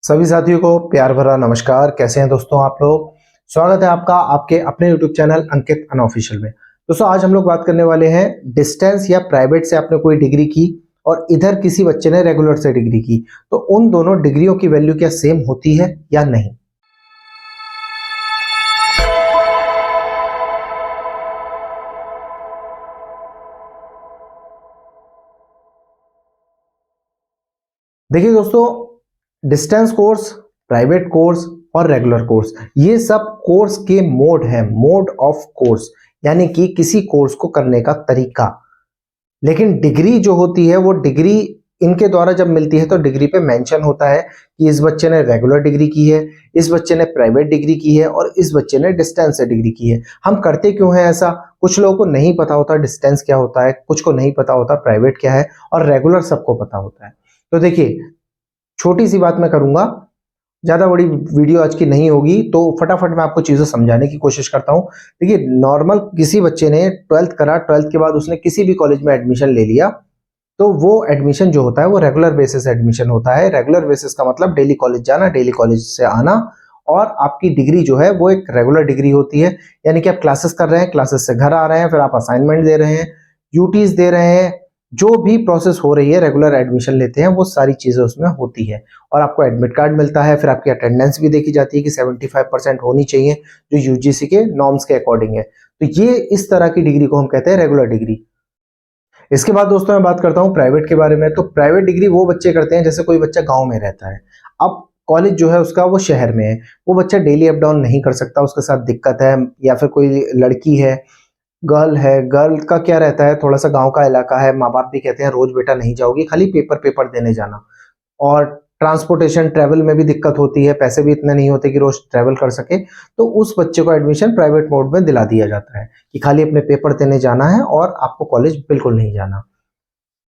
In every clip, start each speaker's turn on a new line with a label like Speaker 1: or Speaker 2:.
Speaker 1: सभी साथियों को प्यार भरा नमस्कार। कैसे हैं दोस्तों आप लोग। स्वागत है आपका आपके अपने YouTube चैनल अंकित अनऑफिशियल में। दोस्तों आज हम लोग बात करने वाले हैं डिस्टेंस या प्राइवेट से आपने कोई डिग्री की और इधर किसी बच्चे ने रेगुलर से डिग्री की, तो उन दोनों डिग्रियों की वैल्यू क्या सेम होती है या नहीं। देखिए दोस्तों, डिस्टेंस कोर्स, प्राइवेट कोर्स और रेगुलर कोर्स ये सब कोर्स के मोड है, मोड ऑफ कोर्स, यानी कि किसी कोर्स को करने का तरीका। लेकिन डिग्री जो होती है वो डिग्री इनके द्वारा जब मिलती है तो डिग्री पे मेंशन होता है कि इस बच्चे ने रेगुलर डिग्री की है, इस बच्चे ने प्राइवेट डिग्री की है और इस बच्चे ने डिस्टेंस से डिग्री की है। हम करते क्यों हैं ऐसा? कुछ लोगों को नहीं पता होता डिस्टेंस क्या होता है, कुछ को नहीं पता होता प्राइवेट क्या है, और रेगुलर सबको पता होता है। तो देखिए, छोटी सी बात मैं करूंगा, ज्यादा बड़ी वीडियो आज की नहीं होगी, तो फटाफट मैं आपको चीजें समझाने की कोशिश करता हूं। देखिए, नॉर्मल किसी बच्चे ने 12th करा, 12th के बाद उसने किसी भी कॉलेज में एडमिशन ले लिया, तो वो एडमिशन जो होता है वो रेगुलर बेसिस एडमिशन होता है। रेगुलर बेसिस का मतलब डेली कॉलेज जाना, डेली कॉलेज से आना, और आपकी डिग्री जो है वो एक रेगुलर डिग्री होती है। यानी कि आप क्लासेस कर रहे हैं, क्लासेस से घर आ रहे हैं, फिर आप असाइनमेंट दे रहे हैं, यूटीज दे रहे हैं, जो भी प्रोसेस हो रही है रेगुलर एडमिशन लेते हैं वो सारी चीजें उसमें होती है। और आपको एडमिट कार्ड मिलता है, फिर आपकी अटेंडेंस भी देखी जाती है कि 75% होनी चाहिए, जो यूजीसी के नॉर्म्स के अकॉर्डिंग है। तो ये इस तरह की डिग्री को हम कहते हैं रेगुलर डिग्री। इसके बाद दोस्तों मैं बात करता हूँ प्राइवेट के बारे में। तो प्राइवेट डिग्री वो बच्चे करते हैं, जैसे कोई बच्चा गांव में रहता है, अब कॉलेज जो है उसका वो शहर में है, वो बच्चा डेली अप डाउन नहीं कर सकता, उसके साथ दिक्कत है, या फिर कोई लड़की है, गर्ल है, गर्ल का क्या रहता है, थोड़ा सा गांव का इलाका है, माँ बाप भी कहते हैं रोज बेटा नहीं जाओगी, खाली पेपर पेपर देने जाना, और ट्रांसपोर्टेशन ट्रैवल में भी दिक्कत होती है, पैसे भी इतने नहीं होते कि रोज ट्रैवल कर सके, तो उस बच्चे को एडमिशन प्राइवेट मोड में दिला दिया जाता है कि खाली अपने पेपर देने जाना है और आपको कॉलेज बिल्कुल नहीं जाना।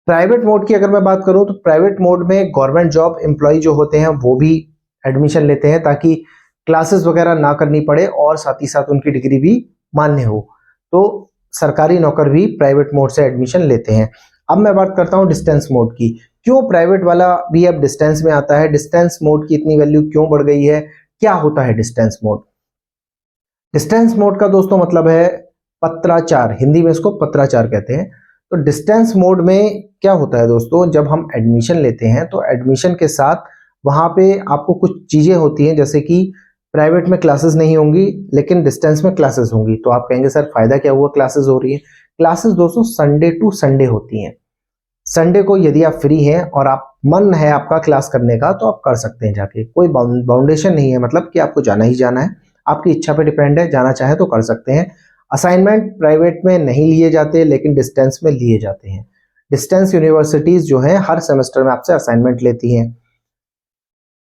Speaker 1: प्राइवेट मोड की अगर मैं बात करूं तो प्राइवेट मोड में गवर्नमेंट जॉब एम्प्लॉय जो होते हैं वो भी एडमिशन लेते हैं, ताकि क्लासेस वगैरह ना करनी पड़े और साथ ही साथ उनकी डिग्री भी मान्य हो। तो सरकारी नौकर भी प्राइवेट मोड से एडमिशन लेते हैं। अब मैं बात करता हूं डिस्टेंस मोड की। क्यों प्राइवेट वाला भी अब डिस्टेंस में आता है, डिस्टेंस मोड की इतनी वैल्यू क्यों बढ़ गई है, क्या होता है डिस्टेंस मोड? डिस्टेंस मोड का दोस्तों मतलब है पत्राचार, हिंदी में इसको पत्राचार कहते हैं। तो डिस्टेंस मोड में क्या होता है दोस्तों, जब हम एडमिशन लेते हैं तो एडमिशन के साथ वहां पे आपको कुछ चीजें होती हैं, जैसे कि प्राइवेट में क्लासेस नहीं होंगी लेकिन डिस्टेंस में क्लासेस होंगी। तो आप कहेंगे सर फायदा क्या हुआ, क्लासेस हो रही है। क्लासेस दोस्तों संडे टू संडे होती हैं। संडे को यदि आप फ्री हैं और आप मन है आपका क्लास करने का तो आप कर सकते हैं जाके, कोई बाउंडेशन नहीं है, मतलब कि आपको जाना ही जाना है, आपकी इच्छा पे डिपेंड है, जाना चाहे तो कर सकते हैं। असाइनमेंट प्राइवेट में नहीं लिए जाते लेकिन डिस्टेंस में लिए जाते हैं। डिस्टेंस यूनिवर्सिटीज जो है हर सेमेस्टर में आपसे असाइनमेंट लेती हैं।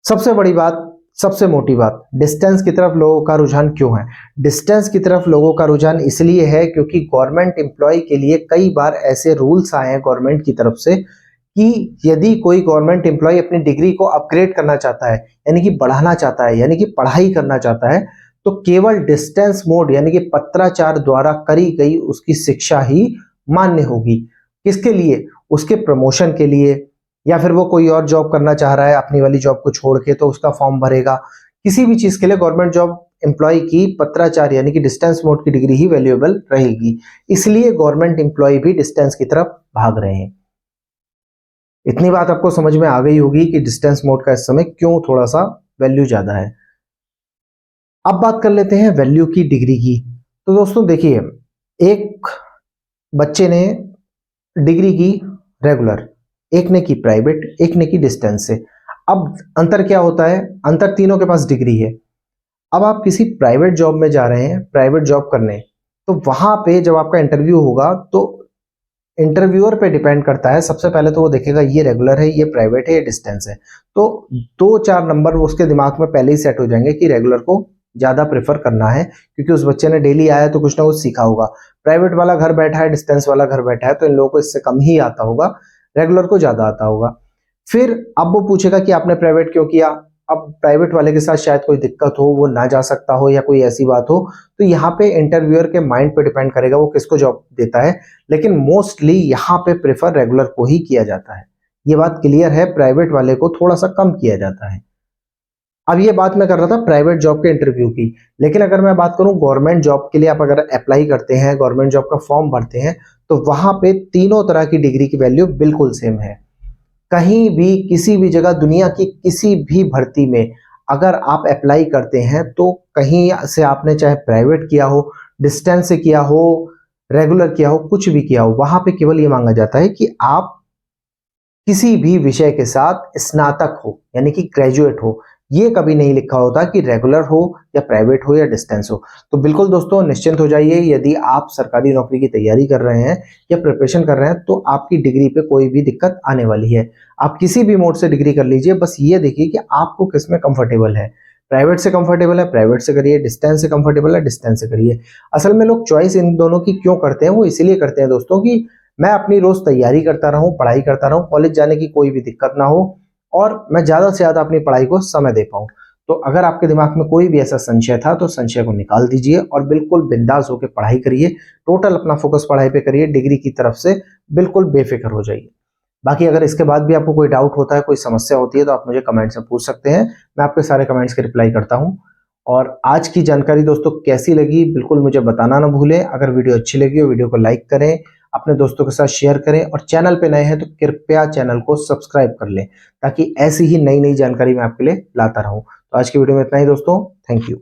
Speaker 1: सबसे बड़ी बात, सबसे मोटी बात, डिस्टेंस की तरफ लोगों का रुझान क्यों है? डिस्टेंस की तरफ लोगों का रुझान इसलिए है क्योंकि गवर्नमेंट एम्प्लॉय के लिए कई बार ऐसे रूल्स आए हैं गवर्नमेंट की तरफ से कि यदि कोई गवर्नमेंट एम्प्लॉय अपनी डिग्री को अपग्रेड करना चाहता है, यानी कि बढ़ाना चाहता है, यानी कि पढ़ाई करना चाहता है, तो केवल डिस्टेंस मोड यानी कि पत्राचार द्वारा करी गई उसकी शिक्षा ही मान्य होगी। किसके लिए? उसके प्रमोशन के लिए, या फिर वो कोई और जॉब करना चाह रहा है अपनी वाली जॉब को छोड़ के, तो उसका फॉर्म भरेगा। किसी भी चीज के लिए गवर्नमेंट जॉब एम्प्लॉय की पत्राचार यानी कि डिस्टेंस मोड की डिग्री ही वैल्यूएबल रहेगी। इसलिए गवर्नमेंट एम्प्लॉय भी डिस्टेंस की तरफ भाग रहे हैं। इतनी बात आपको समझ में आ गई होगी कि डिस्टेंस मोड का इस समय क्यों थोड़ा सा वैल्यू ज्यादा है। अब बात कर लेते हैं वैल्यू की डिग्री की। तो दोस्तों देखिए, एक बच्चे ने डिग्री की रेगुलर, एक ने की प्राइवेट, एक ने की डिस्टेंस से। अब अंतर क्या होता है? अंतर तीनों के पास डिग्री है। अब आप किसी प्राइवेट जॉब में जा रहे हैं, प्राइवेट जॉब करने, तो वहां पे जब आपका इंटरव्यू होगा तो इंटरव्यूअर पे डिपेंड करता है। सबसे पहले तो वो देखेगा ये रेगुलर है, ये प्राइवेट है, ये डिस्टेंस है, तो 2-4 नंबर उसके दिमाग में पहले ही सेट हो जाएंगे कि रेगुलर को ज्यादा प्रेफर करना है, क्योंकि उस बच्चे ने डेली आया तो कुछ ना कुछ सीखा होगा। प्राइवेट वाला घर बैठा है, डिस्टेंस वाला घर बैठा है, तो इन लोगों को इससे कम ही आता होगा, रेगुलर को ज्यादा आता होगा। फिर अब वो पूछेगा कि आपने प्राइवेट क्यों किया। अब प्राइवेट वाले के साथ शायद कोई दिक्कत हो, वो ना जा सकता हो या कोई ऐसी बात हो, तो यहाँ पे इंटरव्यूअर के माइंड पे डिपेंड करेगा वो किसको जॉब देता है। लेकिन मोस्टली यहाँ पे प्रेफर रेगुलर को ही किया जाता है। ये बात क्लियर है, प्राइवेट वाले को थोड़ा सा कम किया जाता है। अब ये बात मैं कर रहा था प्राइवेट जॉब के इंटरव्यू की, लेकिन अगर मैं बात करूं गवर्नमेंट जॉब के लिए, आप अगर अप्लाई करते हैं, गवर्नमेंट जॉब का फॉर्म भरते हैं, तो वहां पे तीनों तरह की डिग्री की वैल्यू बिल्कुल सेम है। कहीं भी किसी भी जगह दुनिया की किसी भी भर्ती में अगर आप अप्लाई करते हैं, तो कहीं से आपने चाहे प्राइवेट किया हो, डिस्टेंस से किया हो, रेगुलर किया हो, कुछ भी किया हो, वहां पे केवल ये मांगा जाता है कि आप किसी भी विषय के साथ स्नातक हो, यानी कि ग्रेजुएट हो। ये कभी नहीं लिखा होता कि रेगुलर हो या प्राइवेट हो या डिस्टेंस हो। तो बिल्कुल दोस्तों निश्चिंत हो जाइए, यदि आप सरकारी नौकरी की तैयारी कर रहे हैं या प्रिपरेशन कर रहे हैं, तो आपकी डिग्री पे कोई भी दिक्कत आने वाली है। आप किसी भी मोड से डिग्री कर लीजिए, बस ये देखिए कि आपको किस में कंफर्टेबल है। प्राइवेट से कंफर्टेबल है, प्राइवेट से करिए, डिस्टेंस से कंफर्टेबल है, डिस्टेंस से करिए। असल में लोग चॉइस इन दोनों की क्यों करते हैं, वो इसीलिए करते हैं दोस्तों कि मैं अपनी रोज तैयारी करता रहूं, पढ़ाई करता रहूं, कॉलेज जाने की कोई भी दिक्कत ना हो, और मैं ज्यादा से ज्यादा अपनी पढ़ाई को समय दे पाऊं। तो अगर आपके दिमाग में कोई भी ऐसा संशय था, तो संशय को निकाल दीजिए और बिल्कुल बिंदास होकर पढ़ाई करिए। टोटल अपना फोकस पढ़ाई पे करिए, डिग्री की तरफ से बिल्कुल बेफिक्र हो जाइए। बाकी अगर इसके बाद भी आपको कोई डाउट होता है, कोई समस्या होती है, तो आप मुझे कमेंट्स में पूछ सकते हैं। मैं आपके सारे कमेंट्स के रिप्लाई करता हूं। और आज की जानकारी दोस्तों कैसी लगी, बिल्कुल मुझे बताना ना भूलें। अगर वीडियो अच्छी लगी हो, वीडियो को लाइक करें, अपने दोस्तों के साथ शेयर करें, और चैनल पे नए हैं तो कृपया चैनल को सब्सक्राइब कर लें, ताकि ऐसी ही नई नई जानकारी मैं आपके लिए लाता रहूं। तो आज की वीडियो में इतना ही दोस्तों, थैंक यू।